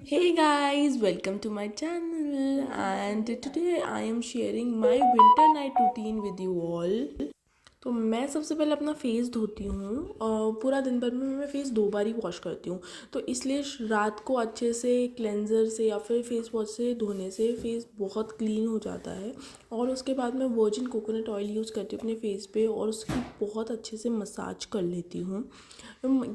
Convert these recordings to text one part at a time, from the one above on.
Hey guys, welcome to my channel, and today I am sharing my winter night routine with you all. तो मैं सबसे पहले अपना face धोती हूँ और पूरा दिन भर में मैं फेस 2 बार ही वॉश करती हूँ। तो इसलिए रात को अच्छे से क्लेंज़र से या फिर फेस वॉश से धोने से फेस बहुत क्लीन हो जाता है। और उसके बाद मैं वर्जिन कोकोनट ऑयल यूज़ करती हूँ अपने फेस पे और उसकी बहुत अच्छे से मसाज कर लेती हूँ।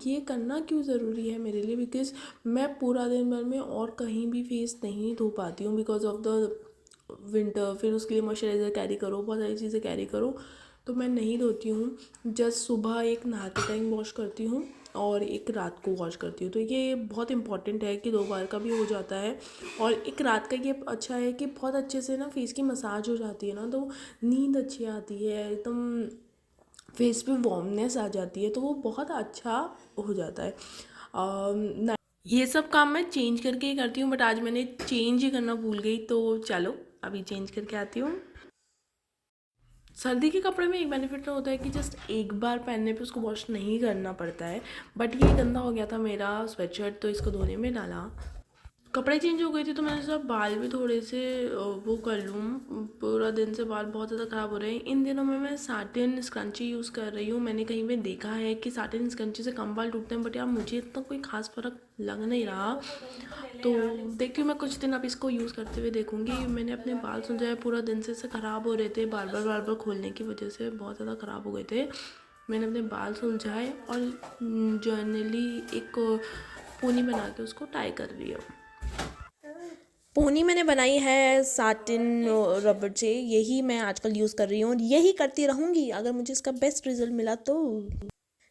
ये करना क्यों ज़रूरी है मेरे लिए, बिकॉज़ मैं पूरा दिन भर में और कहीं भी फेस नहीं धो पाती हूँ बिकॉज ऑफ द विंटर। फिर उसके लिए मॉइस्चराइज़र कैरी करो, बहुत सारी चीज़ें कैरी करो, तो मैं नहीं धोती हूँ। जस्ट सुबह एक नहाते टाइम वॉश करती हूँ और एक रात को वॉश करती हूँ। तो ये बहुत इंपॉर्टेंट है कि 2 बार का भी हो जाता है। और एक रात का ये अच्छा है कि बहुत अच्छे से ना फेस की मसाज हो जाती है ना, तो नींद अच्छी आती है, एकदम फेस पे वार्मनेस आ जाती है, तो वो बहुत अच्छा हो जाता है। ये सब काम मैं चेंज करके ही करती हूँ, बट आज मैंने चेंज ही करना भूल गई, तो चलो अभी चेंज करके आती हूँ। सर्दी के कपड़े में एक बेनिफिट तो होता है कि जस्ट एक बार पहनने पे उसको वॉश नहीं करना पड़ता है। बट ये गंदा हो गया था मेरा स्वेटशर्ट, तो इसको धोने में डाला। कपड़े चेंज हो गए थे तो मैंने सोचा बाल भी थोड़े से वो कर लूँ। पूरा दिन से बाल बहुत ज़्यादा ख़राब हो रहे हैं। इन दिनों में मैं साटिन स्क्रंची यूज़ कर रही हूँ। मैंने कहीं पे देखा है कि साटिन स्क्रंची से कम बाल टूटते हैं, बट यार मुझे इतना कोई ख़ास फ़र्क लग नहीं रहा। तो देखती हूँ, मैं कुछ दिन अब इसको यूज़ करते हुए देखूँगी। मैंने अपने बाल सुलझाए, पूरा दिन से ऐसे ख़राब हो रहे थे, बार बार खोलने की वजह से बहुत ज़्यादा ख़राब हो गए थे। मैंने अपने बाल सुलझाए और जर्नली एक पोनी बना के उसको टाई कर रही हूँ। पोनी मैंने बनाई है साटिन रबड़ से। यही मैं आजकल यूज़ कर रही हूँ और यही करती रहूँगी अगर मुझे इसका बेस्ट रिजल्ट मिला तो।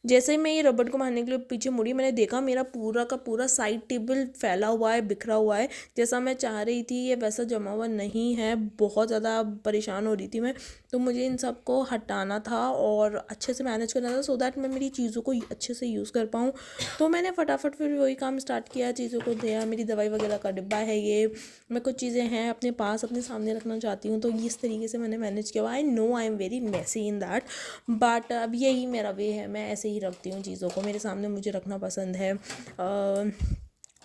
जैसे ही मैं ये रबड़ को मारने के लिए पीछे मुड़ी, मैंने देखा मेरा पूरा का पूरा साइड टेबल फैला हुआ है, बिखरा हुआ है। जैसा मैं चाह रही थी ये वैसा जमा हुआ नहीं है। बहुत ज़्यादा परेशान हो रही थी मैं। तो मुझे इन सब को हटाना था और अच्छे से मैनेज करना था, सो दैट मैं मेरी चीज़ों को अच्छे से यूज़ कर पाऊँ। तो मैंने फटाफट फिर वही काम स्टार्ट किया, चीज़ों को दिया। मेरी दवाई वगैरह का डिब्बा है ये। मैं कुछ चीज़ें हैं अपने पास अपने सामने रखना चाहती हूँ, तो इस तरीके से मैंने मैनेज किया। I know I am very messy in that, but अब यही मेरा वे है, मैं ऐसे ही रखती हूँ चीज़ों को, मेरे सामने मुझे रखना पसंद है।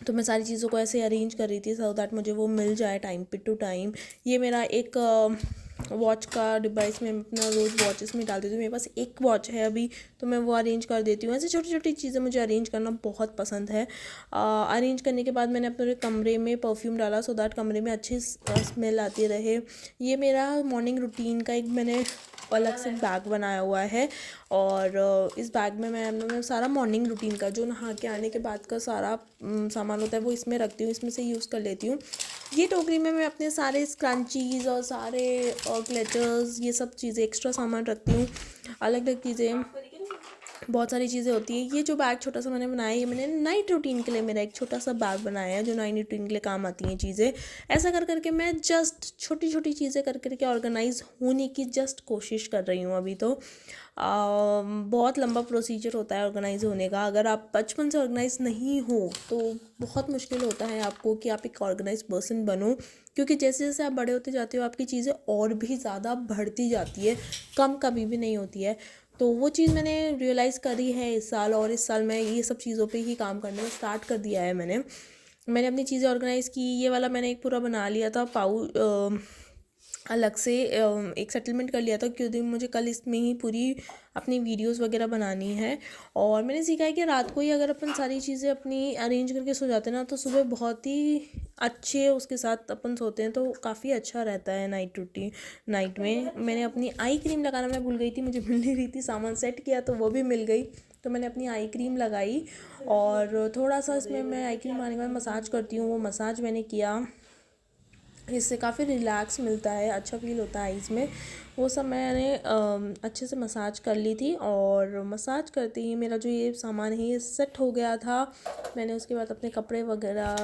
तो मैं सारी चीज़ों को ऐसे अरेंज कर रही थी सो दैट मुझे वो मिल जाए टाइम पे टू टाइम। ये मेरा एक वॉच का डिब्बा, इसमें मैं अपना रोज़ वॉच इसमें डाल देती हूँ। मेरे पास एक वॉच है अभी, तो मैं वो अरेंज कर देती हूँ। ऐसे छोटी छोटी चीज़ें मुझे अरेंज करना बहुत पसंद है। अरेंज करने के बाद मैंने अपने कमरे में परफ्यूम डाला सो दैट कमरे में अच्छी स्मेल आती रहे। ये मेरा मॉर्निंग रूटीन का एक मैंने अलग से बैग बनाया हुआ है। और इस बैग में मैं सारा मॉर्निंग रूटीन का जो नहा के आने के बाद का सारा सामान होता है वो इसमें रखती हूँ, इसमें से यूज़ कर लेती हूँ। ये टोकरी में मैं अपने सारे स्क्रंचीज़ और सारे क्लेचर्स, ये सब चीज़ें एक्स्ट्रा सामान रखती हूँ, अलग अलग चीज़ें, बहुत सारी चीज़ें होती है। ये जो बैग छोटा सा मैंने बनाया, ये मैंने नाइट रूटीन के लिए मेरा एक छोटा सा बैग बनाया है, जो नाइट रूटीन के लिए काम आती हैं चीज़ें। ऐसा कर करके मैं जस्ट छोटी छोटी चीज़ें कर करके ऑर्गेनाइज होने की जस्ट कोशिश कर रही हूँ अभी तो। बहुत लंबा प्रोसीजर होता है ऑर्गेनाइज होने का। अगर आप बचपन से ऑर्गेनाइज नहीं हो तो बहुत मुश्किल होता है आपको कि आप एक ऑर्गेनाइज पर्सन बनो, क्योंकि जैसे जैसे आप बड़े होते जाते हो आपकी चीज़ें और भी ज़्यादा बढ़ती जाती है, कम कभी भी नहीं होती है। तो वो चीज़ मैंने रियलाइज़ करी है इस साल, और इस साल मैं ये सब चीज़ों पे ही काम करने में स्टार्ट कर दिया है। मैंने अपनी चीज़ें ऑर्गेनाइज़ की। ये वाला मैंने एक पूरा बना लिया था अलग से, एक सेटलमेंट कर लिया था क्योंकि मुझे कल इसमें ही पूरी अपनी वीडियोस वगैरह बनानी है। और मैंने सीखा है कि रात को ही अगर अपन सारी चीज़ें अपनी अरेंज करके सो जाते हैं ना, तो सुबह बहुत ही अच्छे उसके साथ अपन सोते हैं, तो काफ़ी अच्छा रहता है नाइट रूटीन। नाइट में मैंने अपनी आई क्रीम लगाना मैं भूल गई थी, मुझे मिल नहीं रही थी, सामान सेट किया तो वो भी मिल गई। तो मैंने अपनी आई क्रीम लगाई और थोड़ा सा इसमें मैं आई क्रीम लगाने के बाद मसाज करती हूँ, वो मसाज मैंने किया। इससे काफ़ी रिलैक्स मिलता है, अच्छा फील होता है आइज़ में। वो सब मैंने अच्छे से मसाज कर ली थी और मसाज करते ही मेरा जो ये सामान है ये सेट हो गया था। मैंने उसके बाद अपने कपड़े वगैरह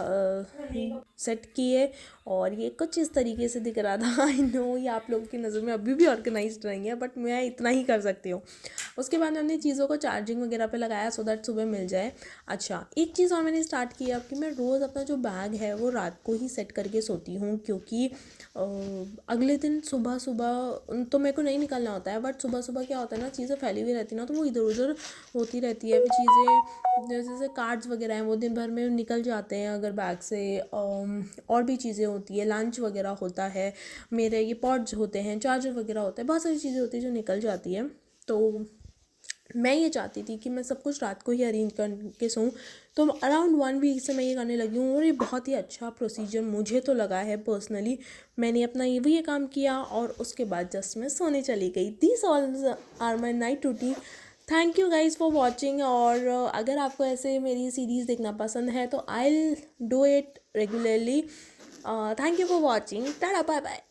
सेट किए और ये कुछ इस तरीके से दिख रहा था। आई नो ये आप लोगों की नज़र में अभी भी ऑर्गेनाइज्ड नहीं है, बट मैं इतना ही कर सकती हूँ। उसके बाद मैंने चीज़ों को चार्जिंग वगैरह पे लगाया सो दैट सुबह मिल जाए। अच्छा, एक चीज़ और मैंने स्टार्ट किया अब कि मैं रोज़ अपना जो बैग है वो रात को ही सेट करके सोती हूँ, क्योंकि अगले दिन सुबह सुबह तो मेरे को नहीं निकलना होता है, बट सुबह सुबह क्या होता है ना, चीज़ें फैली हुई रहती है ना, तो वो इधर उधर होती रहती है। फिर चीज़ें जैसे कार्ड्स वगैरह हैं वो दिन भर में निकल जाते हैं अगर बैग से। और भी चीज़ें होती है, लंच वगैरह होता है, मेरे ये पॉड्स होते हैं, चार्जर वगैरह होता है, बहुत सारी चीज़ें होती है जो निकल जाती है। तो मैं ये चाहती थी कि मैं सब कुछ रात को ही अरेंज करके सोऊं। तो अराउंड 1 वीक से मैं ये करने लगी हूँ और ये बहुत ही अच्छा प्रोसीजर मुझे तो लगा है पर्सनली। मैंने अपना ये काम किया और उसके बाद जस्ट मैं सोने चली गई। This all are my night routine. Thank you guys for watching. और अगर आपको ऐसे मेरी सीरीज़ देखना पसंद है तो I will do it regularly. Thank you for watching. टाटा बाय बाय।